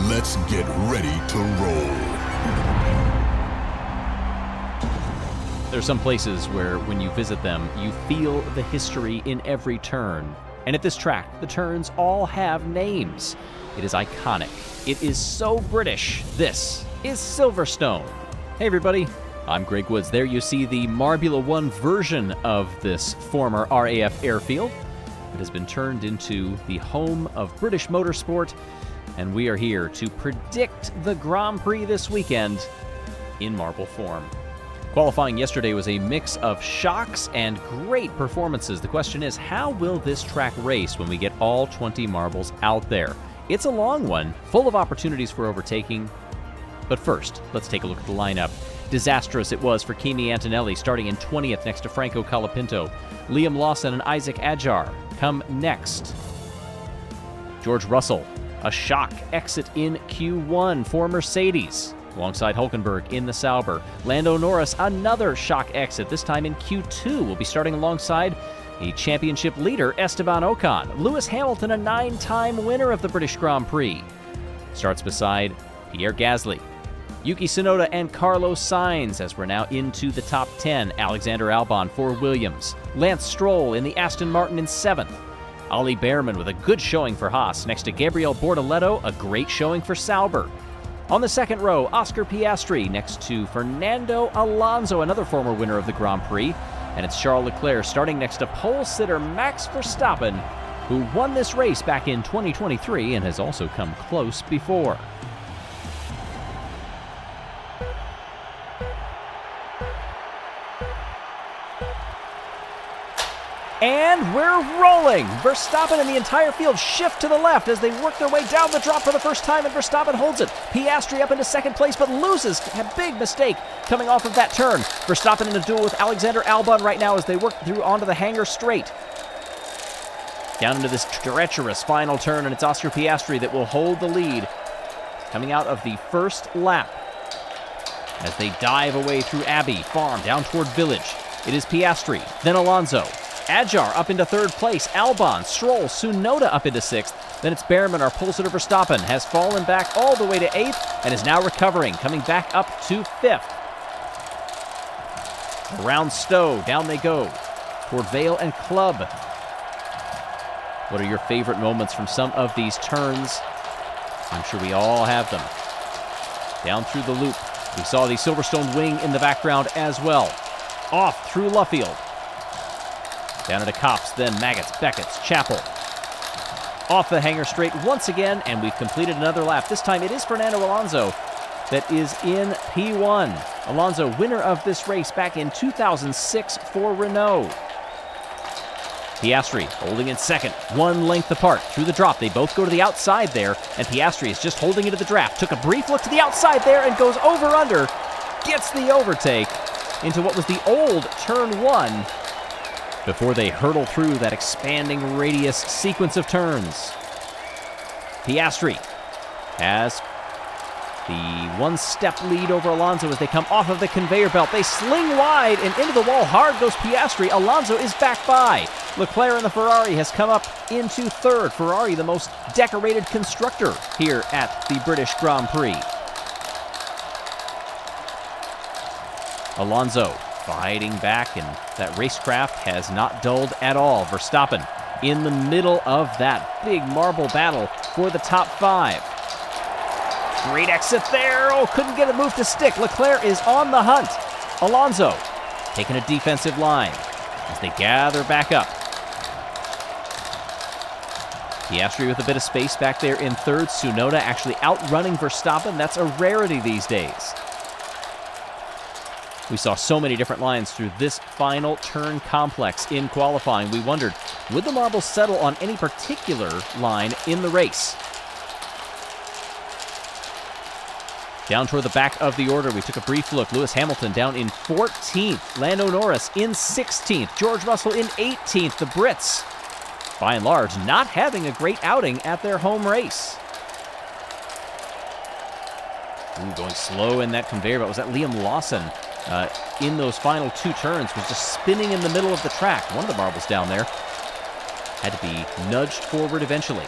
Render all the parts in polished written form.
Let's get ready to roll. There are some places where when you visit them, you feel the history in every turn. And at this track, the turns all have names. It is iconic. It is so British. This is Silverstone. Hey everybody, I'm Greg Woods. There you see the Marbula One version of this former RAF airfield. It has been turned into the home of British motorsport, and we are here to predict the Grand Prix this weekend in marble form. Qualifying yesterday was a mix of shocks and great performances. The question is, how will this track race when we get all 20 marbles out there? It's a long one, full of opportunities for overtaking. But first, let's take a look at the lineup. Disastrous it was for Kimi Antonelli, starting in 20th next to Franco Colapinto. Liam Lawson and Isaac Adjar come next. George Russell, a shock exit in Q1 for Mercedes, alongside Hülkenberg in the Sauber. Lando Norris, another shock exit, this time in Q2. Will be starting alongside a championship leader, Esteban Ocon. Lewis Hamilton, a 9-time winner of the British Grand Prix, starts beside Pierre Gasly. Yuki Tsunoda and Carlos Sainz, as we're now into the top 10. Alexander Albon for Williams. Lance Stroll in the Aston Martin in 7th. Ollie Behrman with a good showing for Haas, next to Gabriel Bortoleto, a great showing for Sauber. On the second row, Oscar Piastri next to Fernando Alonso, another former winner of the Grand Prix. And it's Charles Leclerc starting next to pole sitter Max Verstappen, who won this race back in 2023 and has also come close before. And we're rolling! Verstappen and the entire field shift to the left as they work their way down the drop for the first time, and Verstappen holds it. Piastri up into second place, but loses. A big mistake coming off of that turn. Verstappen in a duel with Alexander Albon right now as they work through onto the hanger straight. Down into this treacherous final turn, and it's Oscar Piastri that will hold the lead coming out of the first lap as they dive away through Abbey Farm down toward Village. It is Piastri, then Alonso. Adjar up into third place, Albon, Stroll, Tsunoda up into 6th. Then it's Behrman, our pole sitter Verstappen, has fallen back all the way to 8th and is now recovering, coming back up to 5th. Around Stowe, down they go, toward Vale and Club. What are your favorite moments from some of these turns? I'm sure we all have them. Down through the loop, we saw the Silverstone wing in the background as well. Off through Luffield. Down into Copse, then Maggots, Beckett's, Chapel. Off the hanger straight once again, and we've completed another lap. This time it is Fernando Alonso that is in P1. Alonso, winner of this race back in 2006 for Renault. Piastri holding in second, 1 length apart through the drop. They both go to the outside there, and Piastri is just holding into the draft. Took a brief look to the outside there and goes over-under. Gets the overtake into what was the old turn 1, before they hurtle through that expanding radius sequence of turns. Piastri has the 1-step lead over Alonso as they come off of the conveyor belt. They sling wide and into the wall. Hard goes Piastri. Alonso is back by. Leclerc in the Ferrari has come up into 3rd. Ferrari, the most decorated constructor here at the British Grand Prix. Alonso fighting back, and that racecraft has not dulled at all. Verstappen in the middle of that big marble battle for the top 5. Great exit there. Oh, couldn't get a move to stick. Leclerc is on the hunt. Alonso taking a defensive line as they gather back up. Piastri with a bit of space back there in 3rd. Tsunoda actually outrunning Verstappen. That's a rarity these days. We saw so many different lines through this final turn complex in qualifying. We wondered, would the marbles settle on any particular line in the race? Down toward the back of the order, we took a brief look. Lewis Hamilton down in 14th. Lando Norris in 16th. George Russell in 18th. The Brits, by and large, not having a great outing at their home race. Ooh, going slow in that conveyor belt. Was that Liam Lawson? In those final 2 turns, was just spinning in the middle of the track. One of the marbles down there had to be nudged forward eventually.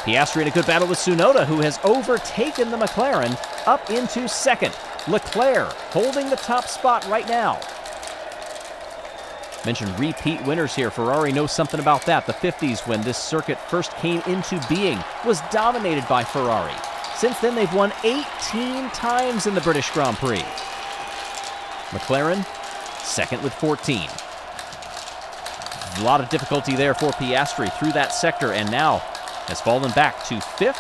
Piastri in a good battle with Tsunoda, who has overtaken the McLaren up into second. Leclerc holding the top spot right now. Mentioned repeat winners here. Ferrari knows something about that. The 50s, when this circuit first came into being, was dominated by Ferrari. Since then, they've won 18 times in the British Grand Prix. McLaren, second with 14. A lot of difficulty there for Piastri through that sector, and now has fallen back to fifth.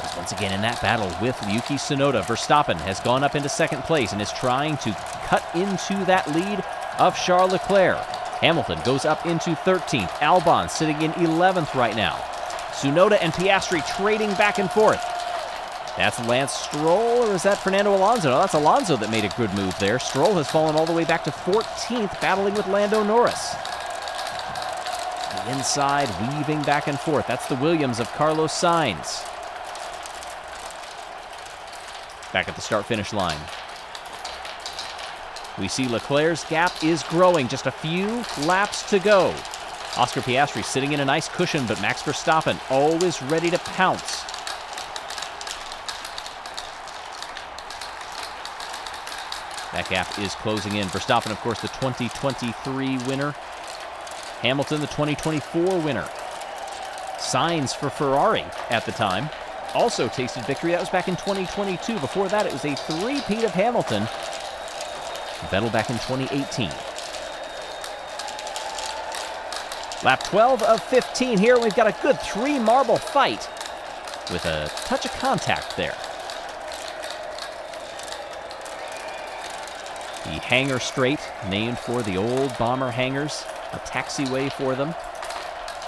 Is once again in that battle with Yuki Tsunoda. Verstappen has gone up into second place and is trying to cut into that lead of Charles Leclerc. Hamilton goes up into 13th. Albon sitting in 11th right now. Tsunoda and Piastri trading back and forth. That's Lance Stroll, or is that Fernando Alonso? No, that's Alonso that made a good move there. Stroll has fallen all the way back to 14th, battling with Lando Norris. The inside, weaving back and forth. That's the Williams of Carlos Sainz. Back at the start-finish line. We see Leclerc's gap is growing. Just a few laps to go. Oscar Piastri sitting in a nice cushion, but Max Verstappen always ready to pounce. That gap is closing in. Verstappen, of course, the 2023 winner. Hamilton, the 2024 winner. Sainz for Ferrari at the time also tasted victory. That was back in 2022. Before that, it was a three-peat of Hamilton. Vettel back in 2018. Lap 12 of 15 here. We've got a good three-marble fight with a touch of contact there. The hangar straight, named for the old bomber hangars, a taxiway for them,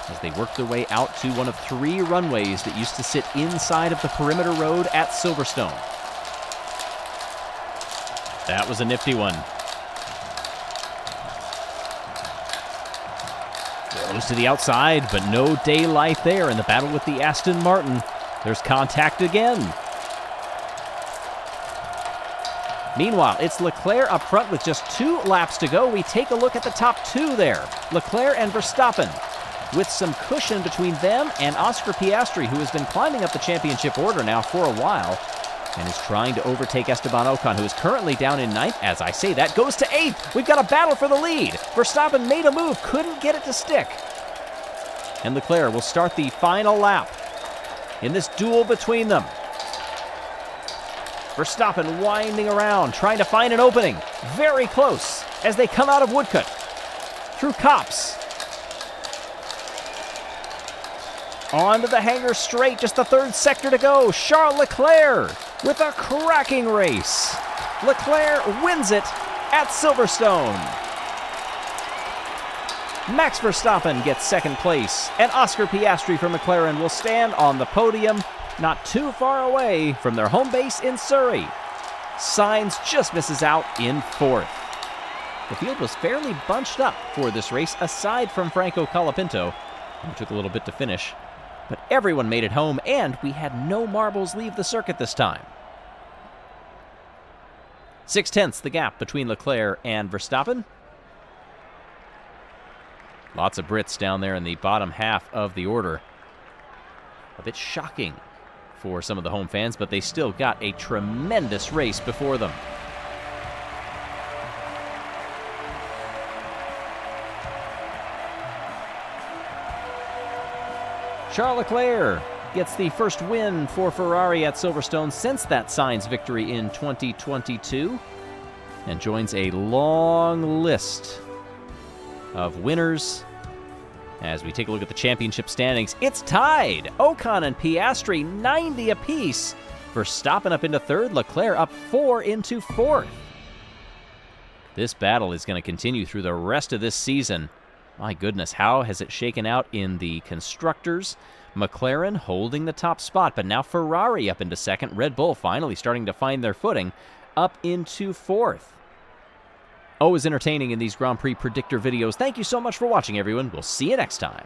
as they work their way out to one of three runways that used to sit inside of the perimeter road at Silverstone. That was a nifty one. Goes to the outside, but no daylight there in the battle with the Aston Martin. There's contact again. Meanwhile, it's Leclerc up front with just 2 laps to go. We take a look at the top 2 there. Leclerc and Verstappen, with some cushion between them and Oscar Piastri, who has been climbing up the championship order now for a while and is trying to overtake Esteban Ocon, who is currently down in 9th. As I say that, goes to 8th. We've got a battle for the lead. Verstappen made a move, couldn't get it to stick. And Leclerc will start the final lap in this duel between them. Verstappen winding around, trying to find an opening. Very close as they come out of Woodcut. Through Copse. Onto the hangar straight, just the 3rd sector to go. Charles Leclerc with a cracking race. Leclerc wins it at Silverstone. Max Verstappen gets 2nd place, and Oscar Piastri from McLaren will stand on the podium, not too far away from their home base in Surrey. Sainz just misses out in 4th. The field was fairly bunched up for this race, aside from Franco Colapinto, who took a little bit to finish. But everyone made it home, and we had no marbles leave the circuit this time. 0.6 the gap between Leclerc and Verstappen. Lots of Brits down there in the bottom half of the order. A bit shocking for some of the home fans, but they still got a tremendous race before them. Charles Leclerc gets the first win for Ferrari at Silverstone since that Sainz victory in 2022, and joins a long list of winners. As we take a look at the championship standings, it's tied. Ocon and Piastri 90 apiece. Verstappen up into 3rd, Leclerc up 4 into 4th. This battle is going to continue through the rest of this season. My goodness, how has it shaken out in the constructors? McLaren holding the top spot, but now Ferrari up into 2nd. Red Bull finally starting to find their footing, up into 4th. Always entertaining in these Grand Prix predictor videos. Thank you so much for watching, everyone. We'll see you next time.